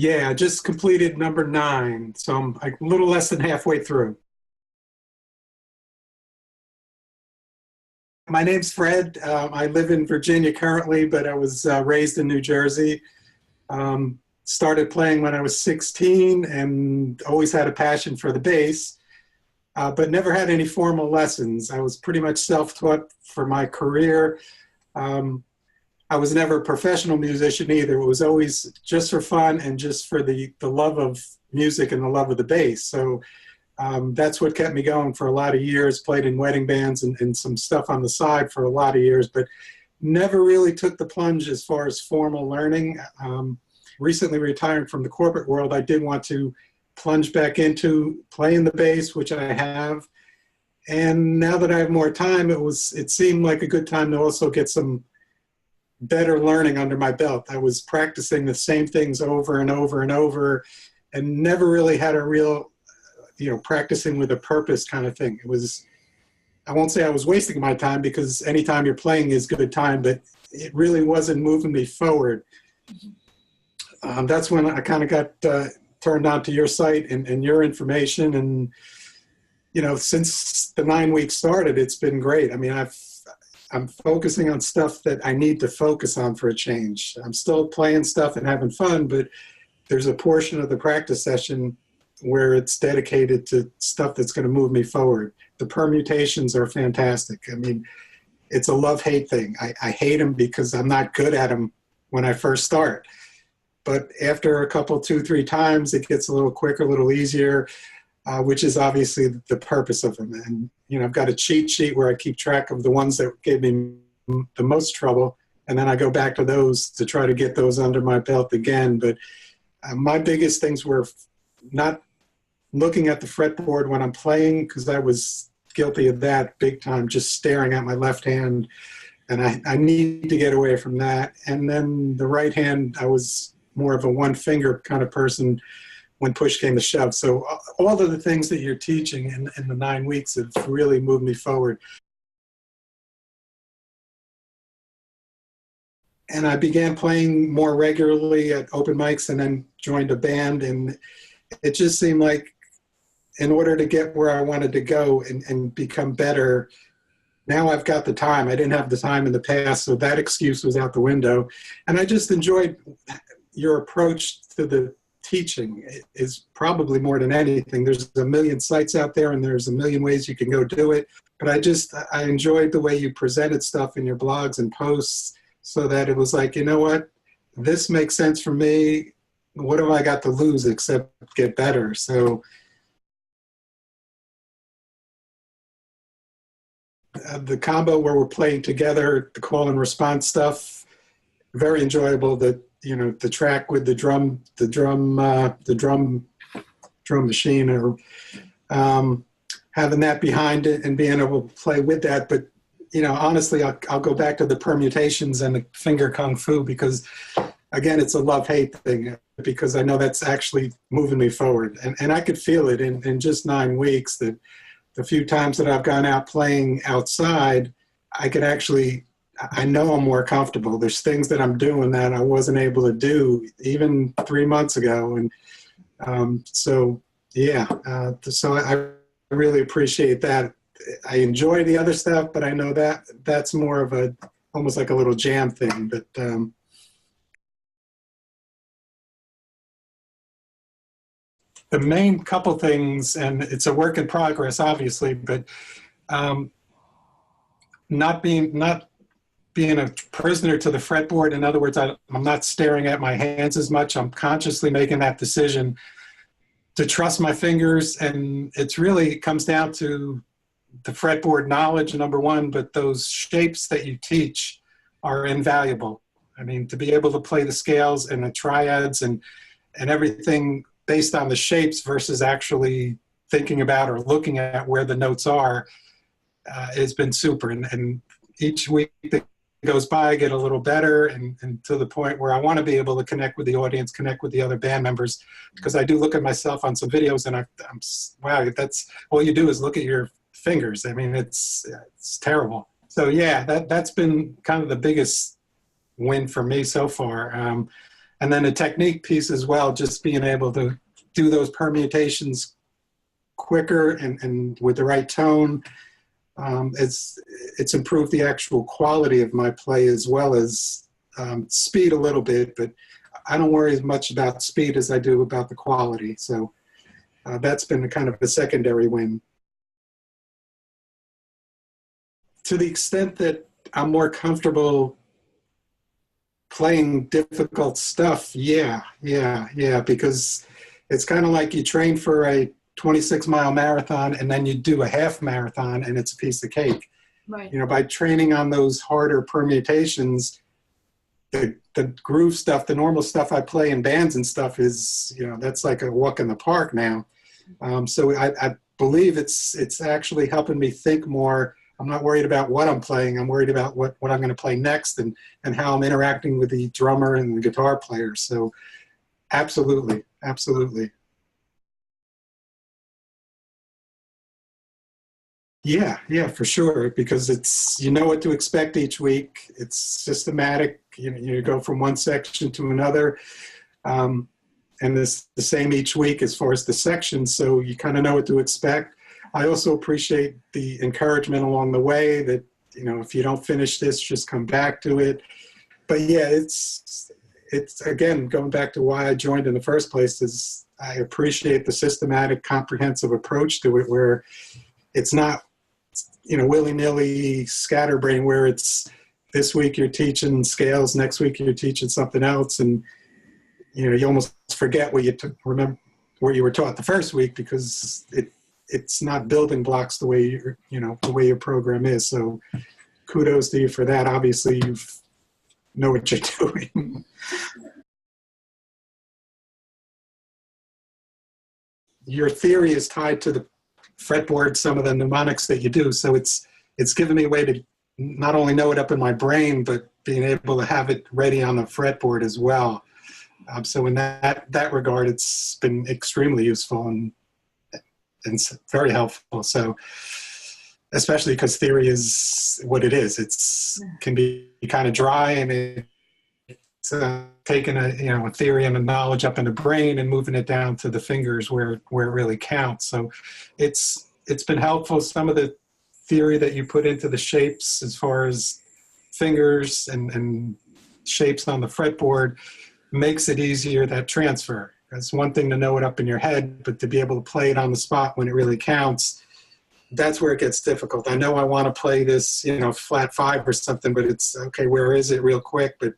Yeah, I just completed number 9, so I'm like a little less than halfway through. My name's Fred. I live in Virginia currently, but I was raised in New Jersey. Started playing when I was 16 and always had a passion for the bass, but never had any formal lessons. I was pretty much self-taught for my career. Um, I was never a professional musician either. It was always just for fun and just for the love of music and the love of the bass. So that's what kept me going for a lot of years, played in wedding bands and some stuff on the side for a lot of years, but never really took the plunge as far as formal learning. Recently retiring from the corporate world, I did want to plunge back into playing the bass, which I have. And now that I have more time, it seemed like a good time to also get some better learning under my belt. I was practicing the same things over and over and over and never really had a real, practicing with a purpose kind of thing. I won't say I was wasting my time because anytime you're playing is good time, but it really wasn't moving me forward. That's when I kind of got turned on to your site and your information. And, since the 9 weeks started, it's been great. I mean, I'm focusing on stuff that I need to focus on for a change. I'm still playing stuff and having fun, but there's a portion of the practice session where it's dedicated to stuff that's going to move me forward. The permutations are fantastic. I mean, it's a love-hate thing. I hate them because I'm not good at them when I first start. But after a couple, 2, 3 times, it gets a little quicker, a little easier, which is obviously the purpose of them. And, I've got a cheat sheet where I keep track of the ones that gave me the most trouble. And then I go back to those to try to get those under my belt again. But my biggest things were not looking at the fretboard when I'm playing, because I was guilty of that big time, just staring at my left hand. And I need to get away from that. And then the right hand, I was more of a one finger kind of person when push came to shove. So all of the things that you're teaching in the 9 weeks have really moved me forward. And I began playing more regularly at open mics and then joined a band. And it just seemed like in order to get where I wanted to go and become better, now I've got the time. I didn't have the time in the past, so that excuse was out the window. And I just enjoyed your approach to the teaching is probably more than anything. There's a million sites out there and there's a million ways you can go do it. But I enjoyed the way you presented stuff in your blogs and posts so that it was like, you know what, this makes sense for me. What have I got to lose except get better? So the combo where we're playing together, the call and response stuff, very enjoyable. The track with the drum machine, or having that behind it and being able to play with that. But honestly, I'll go back to the permutations and the finger kung fu because, again, it's a love-hate thing because I know that's actually moving me forward, and I could feel it in just 9 weeks that. The few times that I've gone out playing outside, I know I'm more comfortable. There's things that I'm doing that I wasn't able to do even 3 months ago. And so I really appreciate that. I enjoy the other stuff, but I know that's more of almost like a little jam thing. But the main couple things, and it's a work in progress, obviously, but not being a prisoner to the fretboard. In other words, I'm not staring at my hands as much. I'm consciously making that decision to trust my fingers, and it comes down to the fretboard knowledge, number one, but those shapes that you teach are invaluable. I mean, to be able to play the scales and the triads and everything based on the shapes versus actually thinking about or looking at where the notes are has been super. And each week that goes by, I get a little better and to the point where I want to be able to connect with the audience, connect with the other band members, because I do look at myself on some videos and I'm wow, that's all you do is look at your fingers. I mean, it's terrible. So yeah, that's been kind of the biggest win for me so far. And then the technique piece as well, just being able to do those permutations quicker and with the right tone. It's improved the actual quality of my play as well as speed a little bit, but I don't worry as much about speed as I do about the quality. So that's been kind of a secondary win. To the extent that I'm more comfortable playing difficult stuff, yeah, because it's kind of like you train for a 26-mile marathon and then you do a half marathon and it's a piece of cake. Right. You know, by training on those harder permutations, the groove stuff, the normal stuff I play in bands and stuff is, you know, that's like a walk in the park now. So I believe it's actually helping me think more. I'm not worried about what I'm playing. I'm worried about what I'm going to play next and how I'm interacting with the drummer and the guitar player. So absolutely. Yeah, for sure. Because it's, you know what to expect each week. It's systematic. You go from one section to another. And it's the same each week as far as the sections. So you kind of know what to expect. I also appreciate the encouragement along the way that, you know, if you don't finish this, just come back to it. But yeah, it's again, going back to why I joined in the first place, is I appreciate the systematic, comprehensive approach to it, where it's not, you know, willy-nilly scatterbrain, where it's this week you're teaching scales, next week you're teaching something else, and you know, you almost forget what remember what you were taught the first week, because it's not building blocks the way the way your program is. So kudos to you for that. Obviously you know what you're doing. Your theory is tied to the fretboard, some of the mnemonics that you do. So it's given me a way to not only know it up in my brain, but being able to have it ready on the fretboard as well. So in that regard, it's been extremely useful and very helpful. So especially because theory is what it is. Can be kind of dry, and it's taking a theory and a knowledge up in the brain and moving it down to the fingers where it really counts. So it's been helpful. Some of the theory that you put into the shapes as far as fingers and shapes on the fretboard makes it easier, that transfer. It's one thing to know it up in your head, but to be able to play it on the spot when it really counts, that's where it gets difficult. I know I want to play this, flat 5 or something, but it's okay, where is it real quick? But,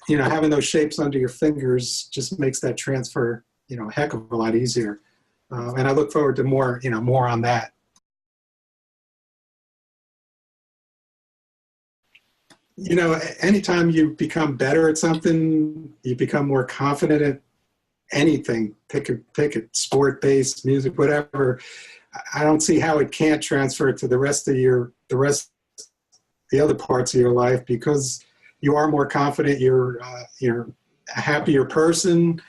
having those shapes under your fingers just makes that transfer, a heck of a lot easier. And I look forward to more on that. Anytime you become better at something, you become more confident at anything, pick it, sport-based, music, whatever. I don't see how it can't transfer to the other parts of your life, because you are more confident, you're a happier person.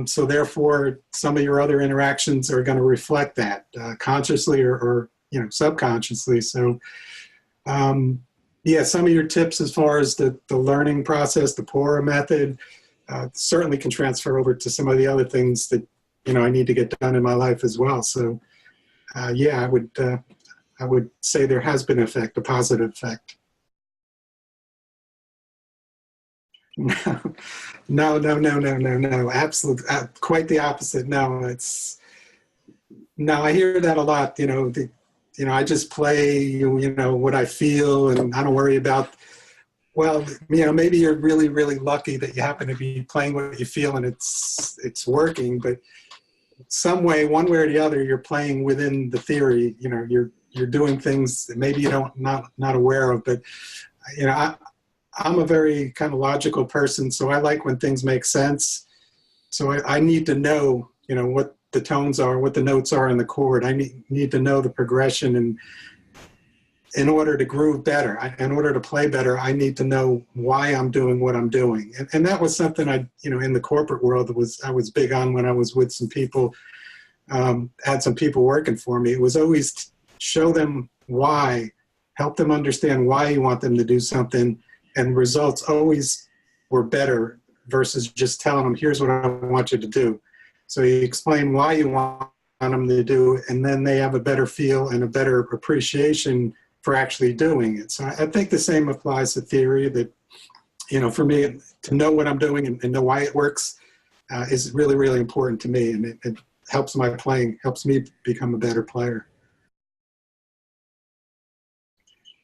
So therefore, some of your other interactions are going to reflect that, consciously or subconsciously. So, some of your tips as far as the learning process, the PORA method, certainly can transfer over to some of the other things that, I need to get done in my life as well. So, I would say there has been a positive effect. No, absolutely. Quite the opposite. No, I hear that a lot, I just play, what I feel, and I don't worry about, well, maybe you're really, really lucky that you happen to be playing what you feel and it's working, but some way, one way or the other, you're playing within the theory, you're doing things that maybe you not aware of, but, I'm a very kind of logical person, so I like when things make sense. So I need to know, what the tones are, what the notes are in the chord. I need to know the progression, and in order to groove better, in order to play better, I need to know why I'm doing what I'm doing. And that was something in the corporate world I was big on when I was with some people, had some people working for me. It was always show them why, help them understand why you want them to do something, and results always were better versus just telling them, here's what I want you to do. So you explain why you want them to do, and then they have a better feel and a better appreciation for actually doing it. So I think the same applies to theory, that, you know, for me, to know what I'm doing and know why it works is really, really important to me. And it helps my playing, helps me become a better player.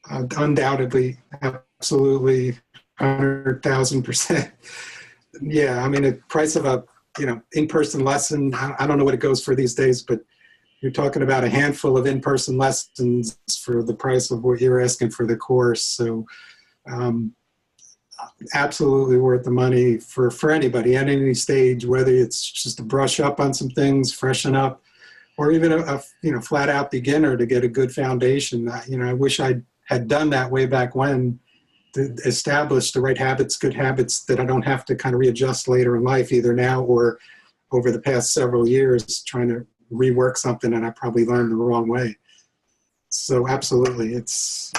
Undoubtedly, absolutely, 100,000%. Yeah, I mean, the price of a, you know, in-person lesson, I don't know what it goes for these days, but you're talking about a handful of in-person lessons for the price of what you're asking for the course. So absolutely worth the money for anybody at any stage, whether it's just to brush up on some things, freshen up, or even a you know, flat out beginner to get a good foundation. You know, I wish I had done that way back when, to establish the right habits, good habits that I don't have to kind of readjust later in life, either now or over the past several years, trying to rework something that I probably learned the wrong way. So absolutely, it's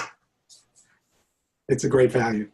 a great value.